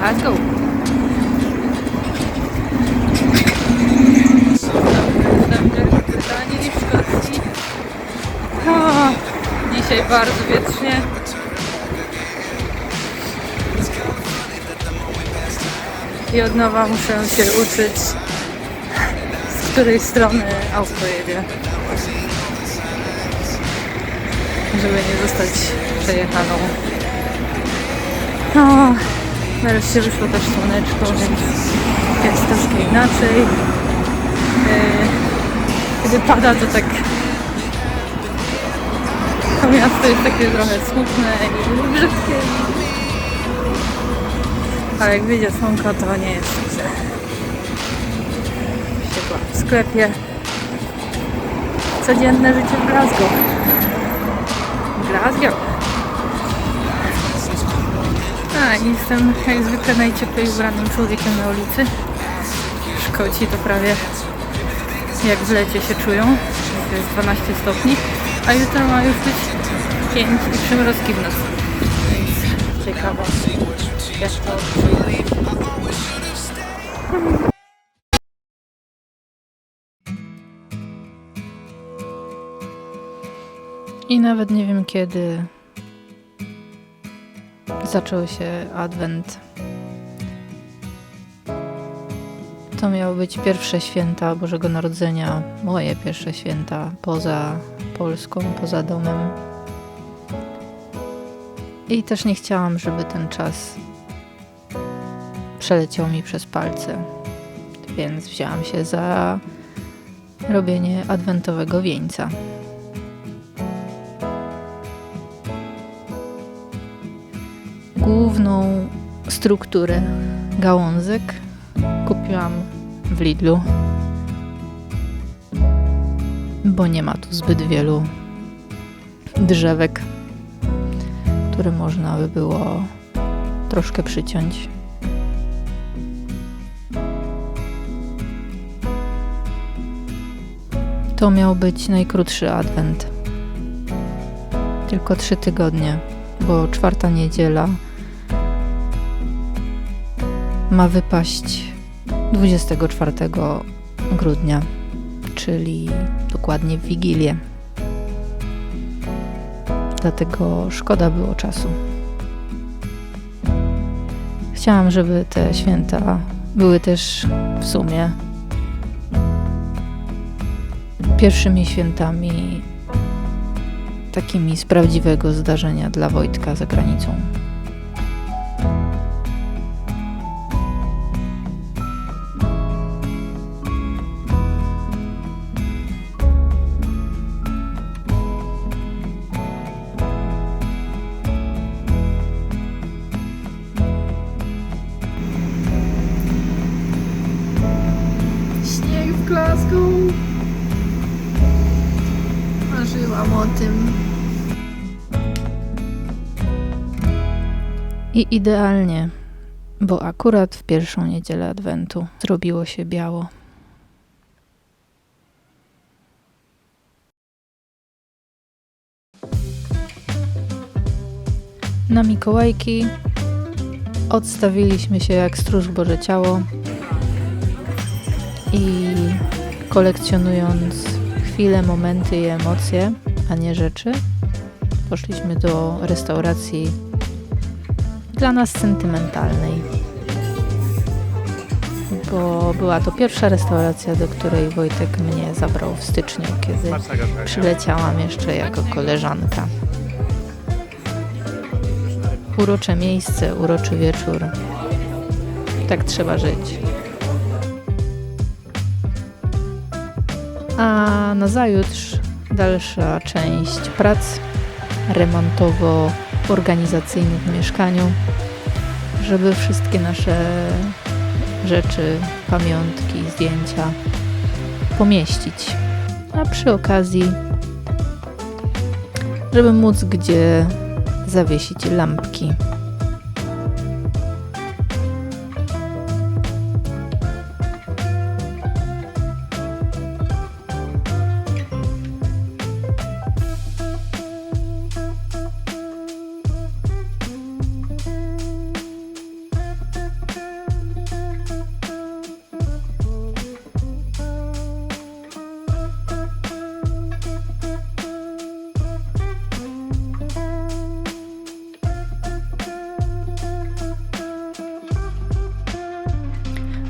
Glasgow. Brytanii, w Szkocji. O, dzisiaj bardzo wietrznie. I od nowa muszę się uczyć, z której strony auto jedzie, żeby nie zostać przejechaną. No, nareszcie wyszło też słoneczko, więc jest troszkę inaczej. Kiedy pada, to tak to miasto jest takie trochę smutne i brzydkie. Ale jak wyjdzie słonko, to nie jest źle. Siedła w sklepie. Codzienne życie w Glasgow. I jestem jak zwykle najcieplej ubranym człowiekiem na ulicy. Szkoci to prawie jak w lecie się czują. To jest 12 stopni, a jutro ma już być 5 i przymrozki w nocy. Więc ciekawa, jak to odczuję. I nawet nie wiem, kiedy zaczął się Adwent. To miały być pierwsze święta Bożego Narodzenia, moje pierwsze święta poza Polską, poza domem. I też nie chciałam, żeby ten czas przeleciał mi przez palce, więc wzięłam się za robienie adwentowego wieńca. Główną strukturę gałązek kupiłam w Lidlu, bo nie ma tu zbyt wielu drzewek, które można by było troszkę przyciąć. To miał być najkrótszy adwent. Tylko 3 tygodnie, bo 4. niedziela ma wypaść 24 grudnia, czyli dokładnie w Wigilię. Dlatego szkoda było czasu. Chciałam, żeby te święta były też w sumie pierwszymi świętami takimi z prawdziwego zdarzenia dla Wojtka za granicą. Śnieg w Glasgow. Marzyłam o tym. I idealnie, bo akurat w pierwszą niedzielę Adwentu zrobiło się biało. Na Mikołajki odstawiliśmy się jak stróż Boże Ciało i kolekcjonując chwile, momenty i emocje, a nie rzeczy, poszliśmy do restauracji dla nas sentymentalnej, bo była to pierwsza restauracja, do której Wojtek mnie zabrał w styczniu, kiedy przyleciałam jeszcze jako koleżanka. Urocze miejsce, uroczy wieczór. Tak trzeba żyć. A nazajutrz dalsza część prac remontowo-organizacyjnych w mieszkaniu, żeby wszystkie nasze rzeczy, pamiątki, zdjęcia pomieścić. A przy okazji, żeby móc gdzie zawiesić lampki.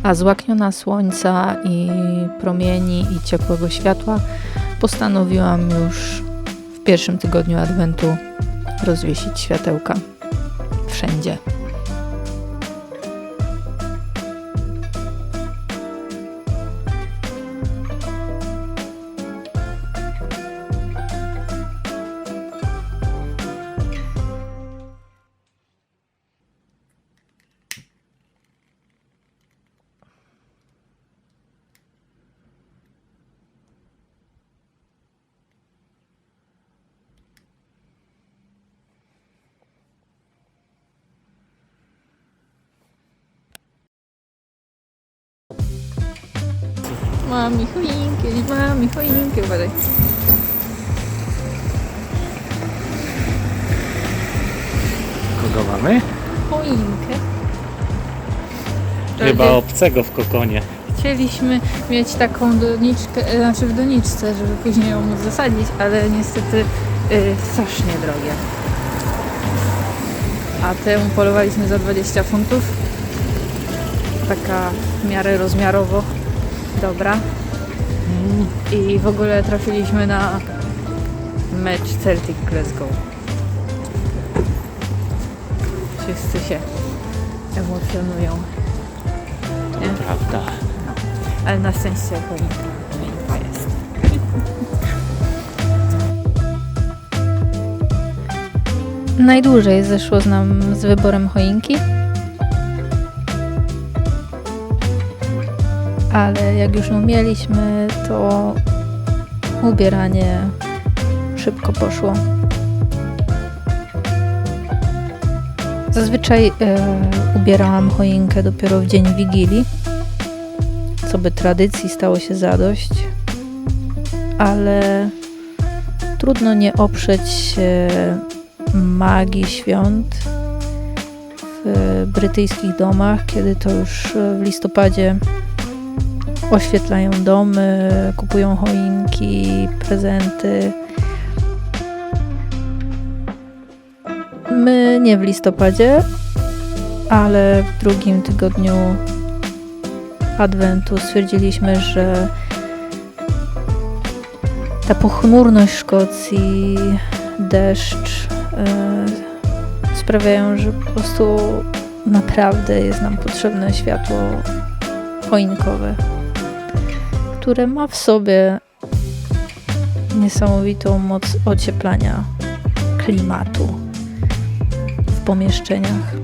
A złakniona słońca i promieni i ciepłego światła postanowiłam już w pierwszym tygodniu Adwentu rozwiesić światełka wszędzie. Mami choinki, uważaj. Kogo mamy? Choinkę. Chyba obcego w kokonie. Chcieliśmy mieć taką doniczkę, znaczy w doniczce, żeby później ją móc zasadzić, ale niestety strasznie drogie. A tę polowaliśmy za 20 funtów. Taka w miarę rozmiarowo dobra. I w ogóle trafiliśmy na mecz Celtic Glasgow. Wszyscy się emocjonują. Nie? Prawda. Ale na szczęście choinka jest. Najdłużej zeszło nam z wyborem choinki. Ale jak już ją mieliśmy, to ubieranie szybko poszło. Zazwyczaj ubierałam choinkę dopiero w dzień Wigilii, co by tradycji stało się zadość, ale trudno nie oprzeć się magii świąt w brytyjskich domach, kiedy to już w listopadzie oświetlają domy, kupują choinki, prezenty. My nie w listopadzie, ale w drugim tygodniu Adwentu stwierdziliśmy, że ta pochmurność Szkocji, deszcz sprawiają, że po prostu naprawdę jest nam potrzebne światło choinkowe, które ma w sobie niesamowitą moc ocieplania klimatu w pomieszczeniach.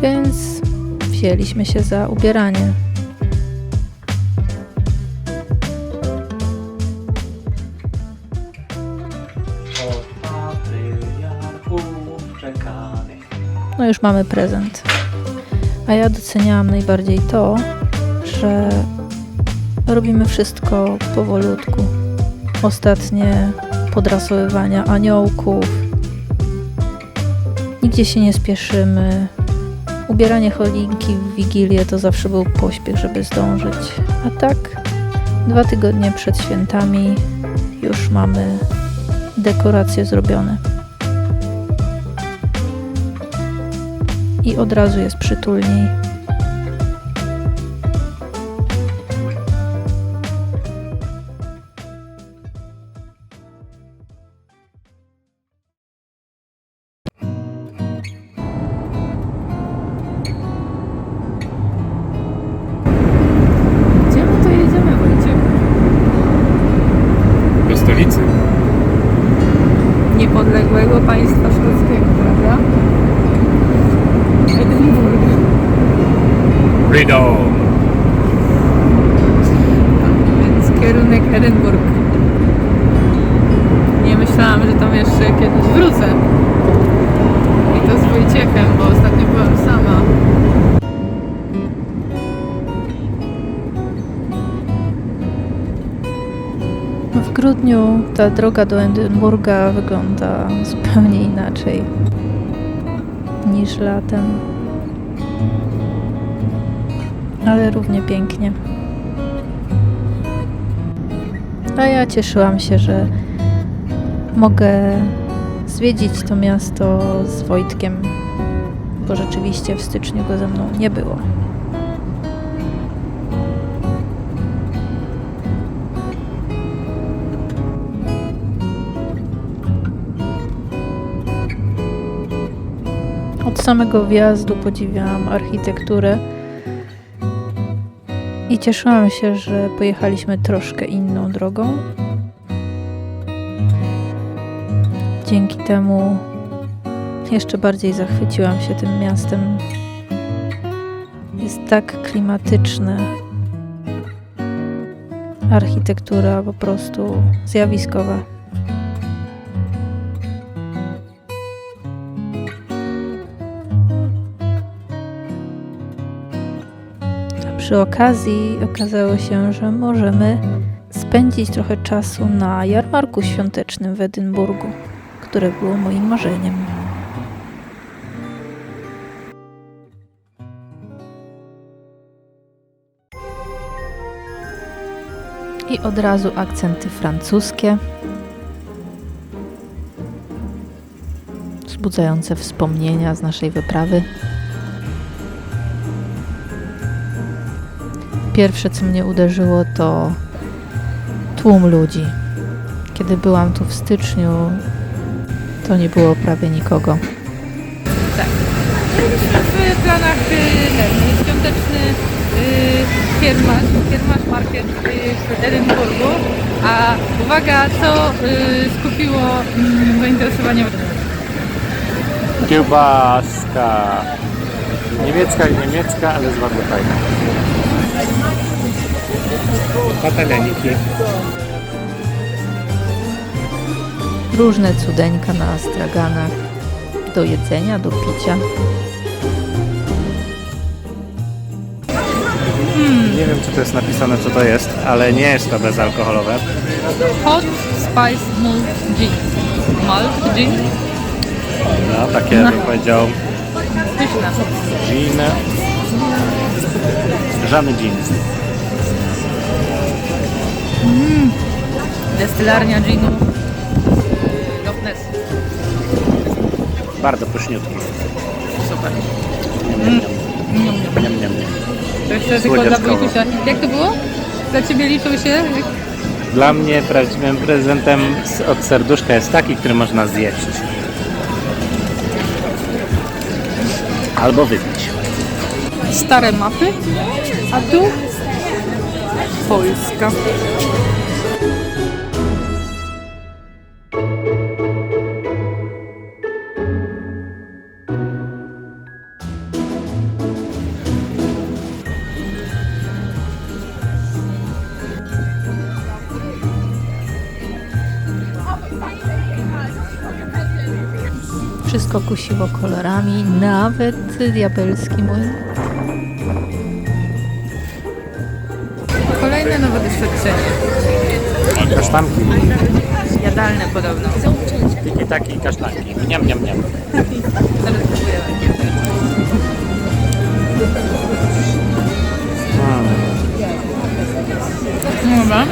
Więc wzięliśmy się za ubieranie. No już mamy prezent. A ja doceniałam najbardziej to, że robimy wszystko powolutku. Ostatnie podrasowywania aniołków. Nigdzie się nie spieszymy. Ubieranie choinki w Wigilię to zawsze był pośpiech, żeby zdążyć. A tak 2 tygodnie przed świętami już mamy dekoracje zrobione. I od razu jest przytulniej. Gdzie my to jedziemy, Wojciech? Do stolicy. Niepodległego państwa szkockiego, prawda? Edynburg. Freedom! Więc kierunek Edynburg. Nie myślałam, że tam jeszcze kiedyś wrócę. I to z Wojciechem, bo ostatnio byłam sama. W grudniu ta droga do Edynburga wygląda zupełnie inaczej niż latem. Ale równie pięknie. A ja cieszyłam się, że mogę zwiedzić to miasto z Wojtkiem, bo rzeczywiście w styczniu go ze mną nie było. Od samego wjazdu podziwiałam architekturę i cieszyłam się, że pojechaliśmy troszkę inną drogą. Dzięki temu jeszcze bardziej zachwyciłam się tym miastem. Jest tak klimatyczne. Architektura po prostu zjawiskowa. Przy okazji okazało się, że możemy spędzić trochę czasu na jarmarku świątecznym w Edynburgu, które było moim marzeniem. I od razu akcenty francuskie, wzbudzające wspomnienia z naszej wyprawy. Pierwsze, co mnie uderzyło, to tłum ludzi. Kiedy byłam tu w styczniu, to nie było prawie nikogo. Tak. W planach ten świąteczny kiermasz market w Edynburgu. A uwaga, co skupiło zainteresowanie? Kiełbaska. Niemiecka, ale jest bardzo fajna. Pateleniki. Różne cudeńka na straganach, do jedzenia, do picia. Nie wiem, co to jest napisane, co to jest, ale nie jest to bezalkoholowe. Hot Spice Malt Gin. Malt Gin? No, takie bym powiedział Pyszne. gin. Grzany gin. Destylarnia ginu. Loch Ness. Bardzo pyszniutki. Super. Niam, niam, niam. To jeszcze tylko dla Słodziaczkowo. Wojtusia. Jak to było? Dla Ciebie liczył się? Dla mnie prawdziwym prezentem od serduszka jest taki, który można zjeść. Albo wypić. Stare mapy, a tu Polska. Wszystko kusiło kolorami, nawet diabelski młyn. Kolejne nowe doświadczenie. Kasztanki. Jadalne podobno. Tiki-taki kasztanki. Niam, niam, niam. Zaraz spróbujemy. Dobra.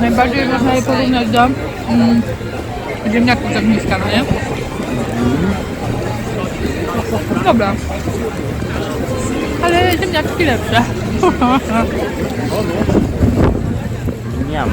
Najbardziej można je porównać do ziemniaków z ogniska, no nie? Dobra. Ale ziemniaczki lepsze. Niam.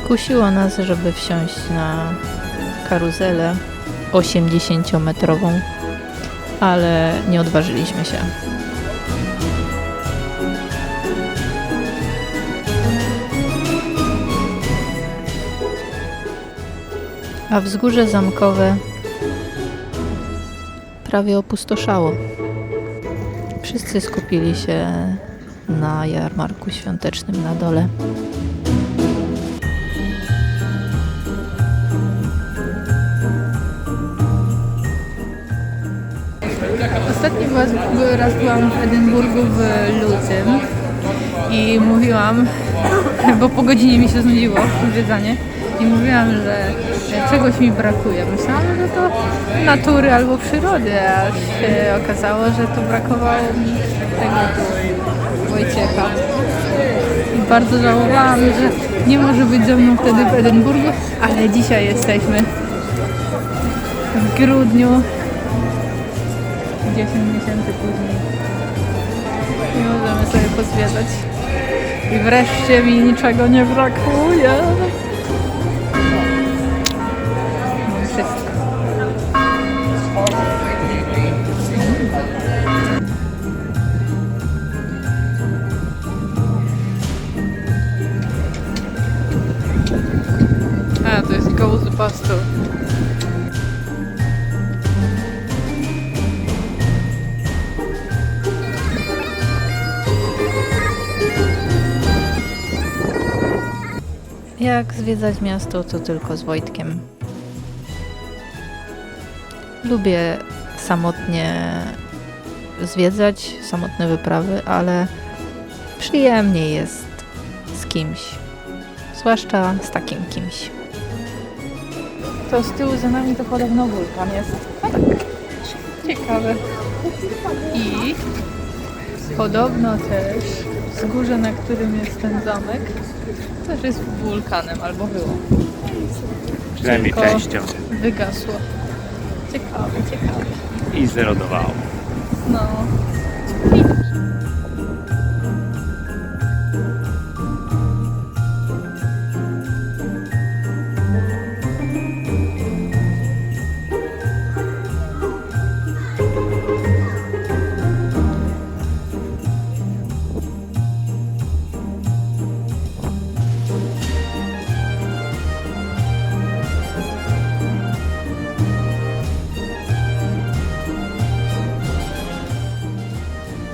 Kusiło nas, żeby wsiąść na karuzelę 80-metrową, ale nie odważyliśmy się. A wzgórze zamkowe prawie opustoszało. Wszyscy skupili się na jarmarku świątecznym na dole. Ostatnim raz byłam w Edynburgu w lutym i mówiłam, bo po godzinie mi się znudziło zwiedzanie i mówiłam, że czegoś mi brakuje. Myślałam, że to natury albo przyrody, a się okazało, że to brakowało mi tego tu Wojciecha. I bardzo żałowałam, że nie może być ze mną wtedy w Edynburgu, ale dzisiaj jesteśmy w grudniu, 10 miesięcy później. I możemy sobie pozwiedzać. I wreszcie mi niczego nie brakuje. Mam wszystko. A, to jest kołzy pastor. Jak zwiedzać miasto, to tylko z Wojtkiem. Lubię samotnie zwiedzać, samotne wyprawy, ale przyjemniej jest z kimś. Zwłaszcza z takim kimś. To z tyłu za nami to podobno wulkan jest. Ciekawe. I podobno też wzgórze, na którym jest ten zamek, też jest wulkanem, albo było. Przynajmniej Tylko częścią. wygasło. Ciekawe, ciekawe. I zerodowało. No.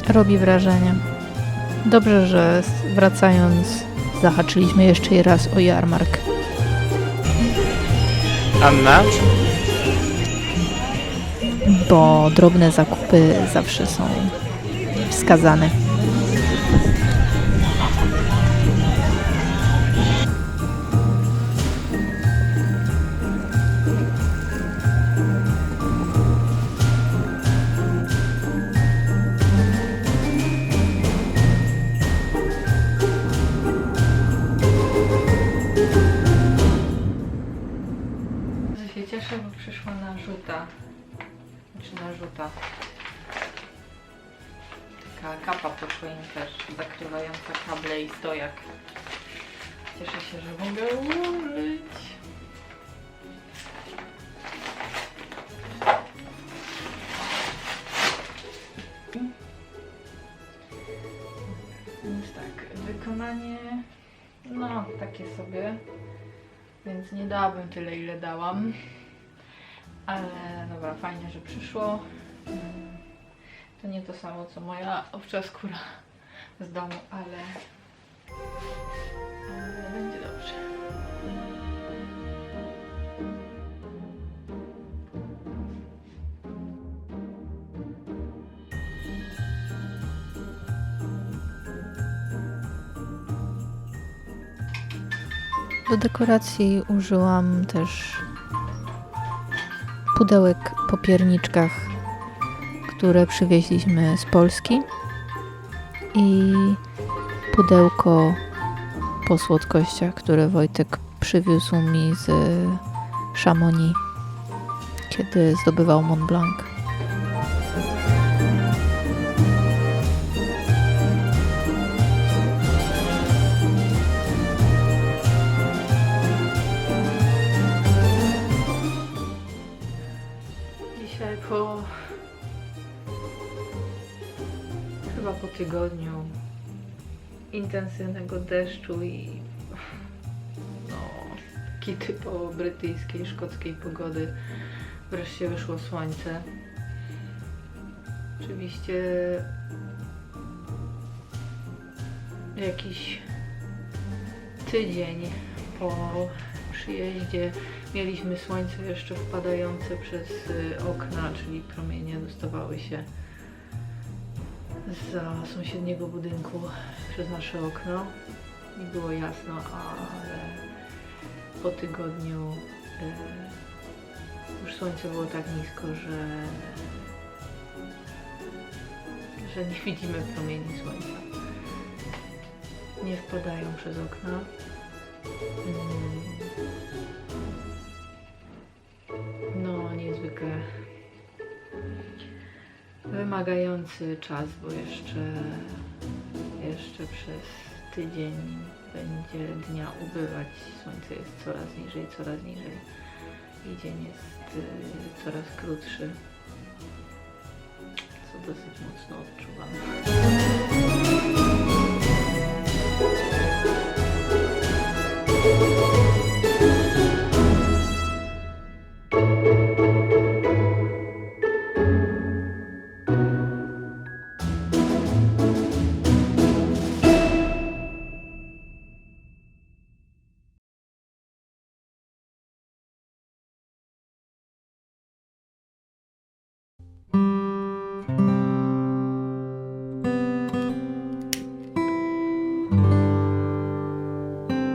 Robi wrażenie. Dobrze, że wracając zahaczyliśmy jeszcze raz o jarmark. Anna? Bo drobne zakupy zawsze są wskazane. Się cieszę, bo przyszła narzuta. Taka kapa po swoim też, zakrywająca kable i stojak. Cieszę się, że mogę ułożyć. Więc tak, wykonanie, no takie sobie, więc nie dałabym tyle, ile dałam. Ale dobra, fajnie, że przyszło. To nie to samo, co moja owcza skóra z domu, ale będzie dobrze. Do dekoracji użyłam też pudełek po pierniczkach, które przywieźliśmy z Polski i pudełko po słodkościach, które Wojtek przywiózł mi z Chamonix, kiedy zdobywał Mont Blanc. Dzisiaj chyba po tygodniu intensywnego deszczu i takiej typowo brytyjskiej, szkockiej pogody wreszcie wyszło słońce. Oczywiście jakiś tydzień po przyjeździe mieliśmy słońce jeszcze wpadające przez okna, czyli promienie dostawały się za sąsiedniego budynku przez nasze okno i było jasno, ale po tygodniu już słońce było tak nisko, że nie widzimy promieni słońca. Nie wpadają przez okna. No, niezwykle wymagający czas, bo jeszcze przez tydzień będzie dnia ubywać. Słońce jest coraz niżej i dzień jest coraz krótszy, co dosyć mocno odczuwam.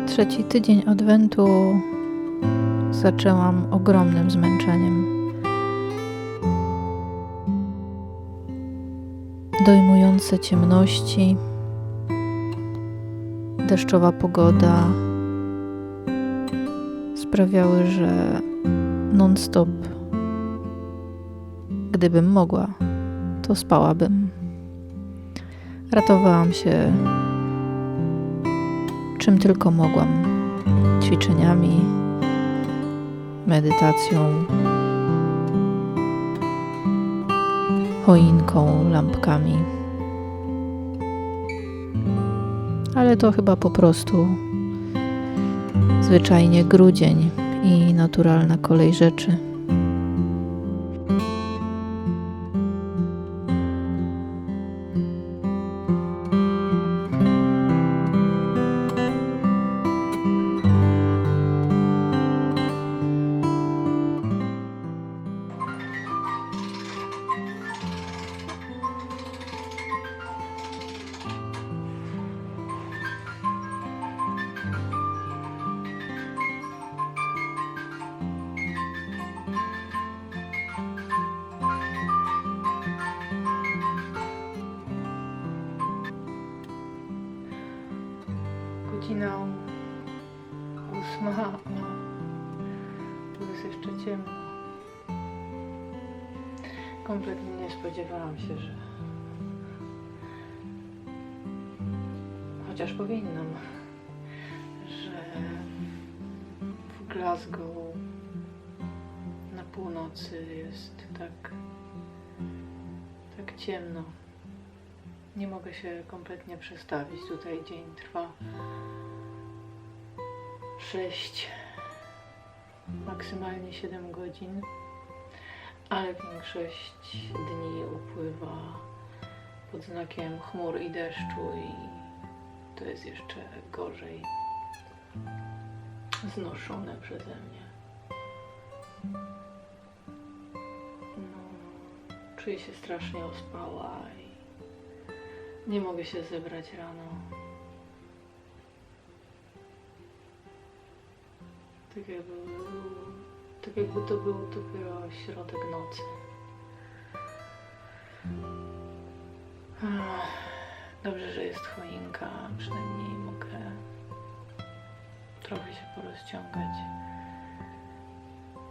Trzeci tydzień Adwentu zaczęłam ogromnym zmęczeniem. Dojmujące ciemności, deszczowa pogoda sprawiały, że non-stop, gdybym mogła, to spałabym. Ratowałam się czym tylko mogłam. Ćwiczeniami, medytacją, choinką, lampkami. Ale to chyba po prostu zwyczajnie grudzień i naturalna kolej rzeczy. Godzina 8, a tu jest jeszcze ciemno. Kompletnie nie spodziewałam się, że chociaż powinnam, że w Glasgow na północy jest tak ciemno. Nie mogę się kompletnie przestawić. Tutaj dzień trwa 6, maksymalnie 7 godzin, ale większość dni upływa pod znakiem chmur i deszczu i to jest jeszcze gorzej znoszone przeze mnie. Czuję się strasznie ospała i nie mogę się zebrać rano. Tak jakby to był dopiero środek nocy. Dobrze, że jest choinka, przynajmniej mogę trochę się porozciągać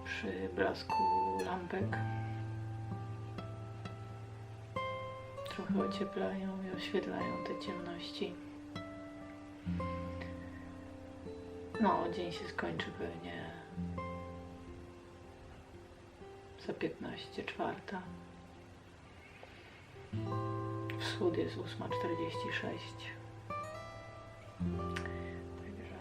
przy blasku lampek. Trochę ocieplają i oświetlają te ciemności. No, dzień się skończy pewnie za 15:04. Wschód jest 8:46. Także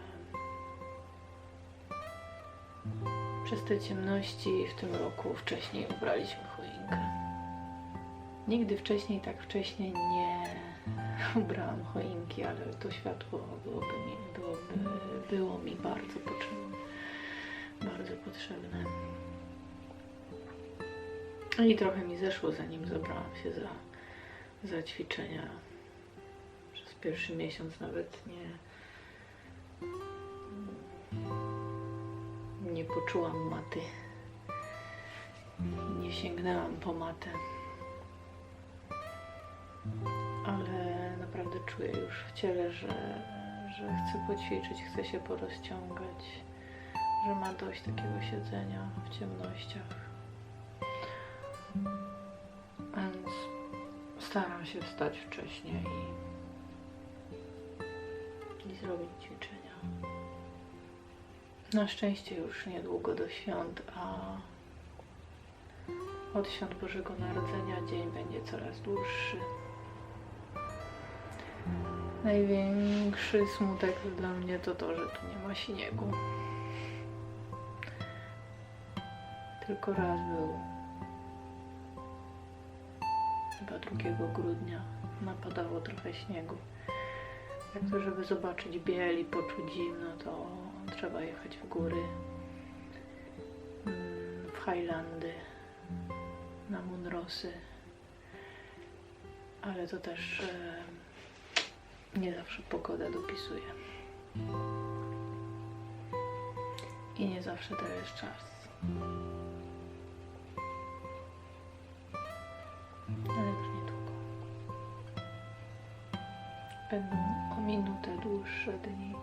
przez te ciemności w tym roku wcześniej ubraliśmy choinkę. Nigdy wcześniej, tak wcześnie nie ubrałam choinki, ale to światło było mi bardzo potrzebne. I trochę mi zeszło, zanim zabrałam się za za ćwiczenia. Przez pierwszy miesiąc nawet nie poczułam maty. Nie sięgnęłam po matę. Ale naprawdę czuję już w ciele, że chcę poćwiczyć, chcę się porozciągać, że ma dość takiego siedzenia w ciemnościach. Więc staram się wstać wcześniej i zrobić ćwiczenia. Na szczęście już niedługo do świąt, a od świąt Bożego Narodzenia dzień będzie coraz dłuższy. Największy smutek dla mnie to to, że tu nie ma śniegu. Tylko raz był. Chyba 2 grudnia napadało trochę śniegu. Jak to, żeby zobaczyć biel i poczuć zimno, to trzeba jechać w góry, w Highlandy, na Munrosy. Ale to też nie zawsze pogoda dopisuje. I nie zawsze to jest czas. Ale już niedługo. Będą o minutę dłuższe dni.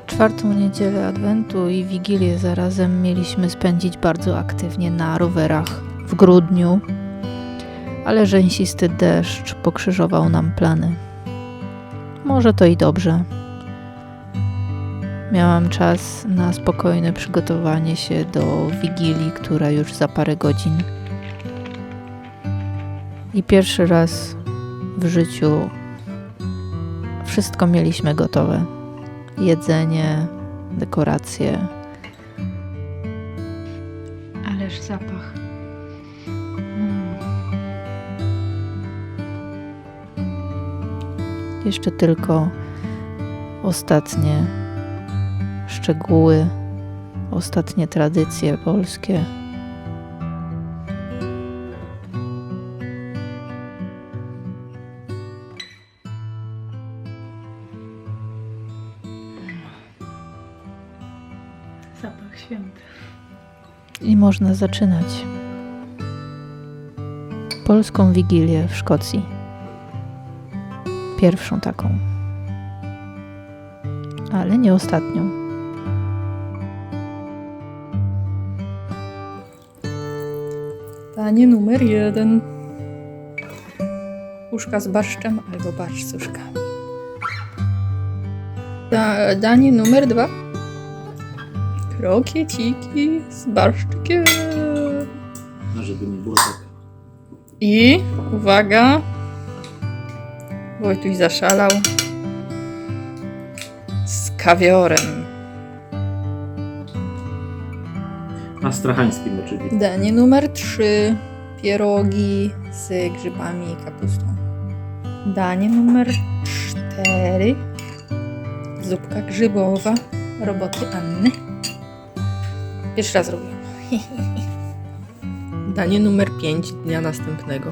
Czwartą niedzielę Adwentu i Wigilię zarazem mieliśmy spędzić bardzo aktywnie na rowerach w grudniu, ale rzęsisty deszcz pokrzyżował nam plany. Może to i dobrze. Miałam czas na spokojne przygotowanie się do Wigilii, która już za parę godzin. I pierwszy raz w życiu wszystko mieliśmy gotowe. Jedzenie, dekoracje. Ależ zapach. Jeszcze tylko ostatnie szczegóły, ostatnie tradycje polskie. Zapach święty. I można zaczynać polską Wigilię w Szkocji. Pierwszą taką. Ale nie ostatnią. Danie numer 1. Uszka z barszczem albo barszcz z uszkami. Danie numer 2. Krokieciki z barszczykiem. No żeby nie było tak. I uwaga, Wojtuś zaszalał, z kawiorem. Astrachańskim oczywiście. Danie numer 3. Pierogi z grzybami i kapustą. Danie numer 4. Zupka grzybowa roboty Anny. Pierwszy raz robię. Danie numer 5 dnia następnego.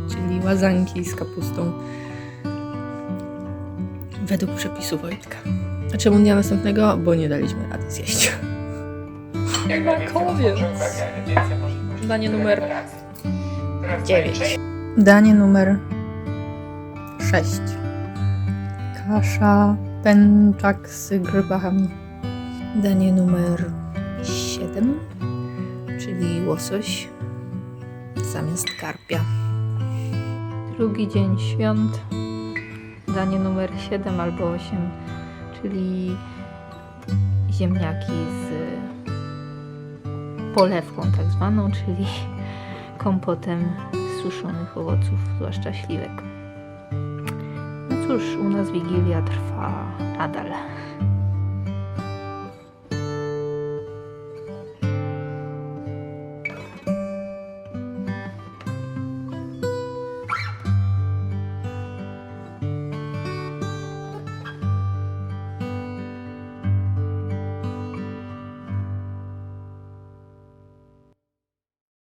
Czyli łazanki z kapustą. Według przepisu Wojtka. A czemu dnia następnego? Bo nie daliśmy rady zjeść. Makowiec. Danie numer 9. Danie numer 6. Kasza pęczak z grzybami. Danie numer 7, czyli łosoś zamiast karpia. Drugi dzień świąt. Danie numer 7 albo 8, czyli ziemniaki z polewką tak zwaną, czyli kompotem z suszonych owoców, zwłaszcza śliwek. No Cóż, u nas Wigilia trwa nadal.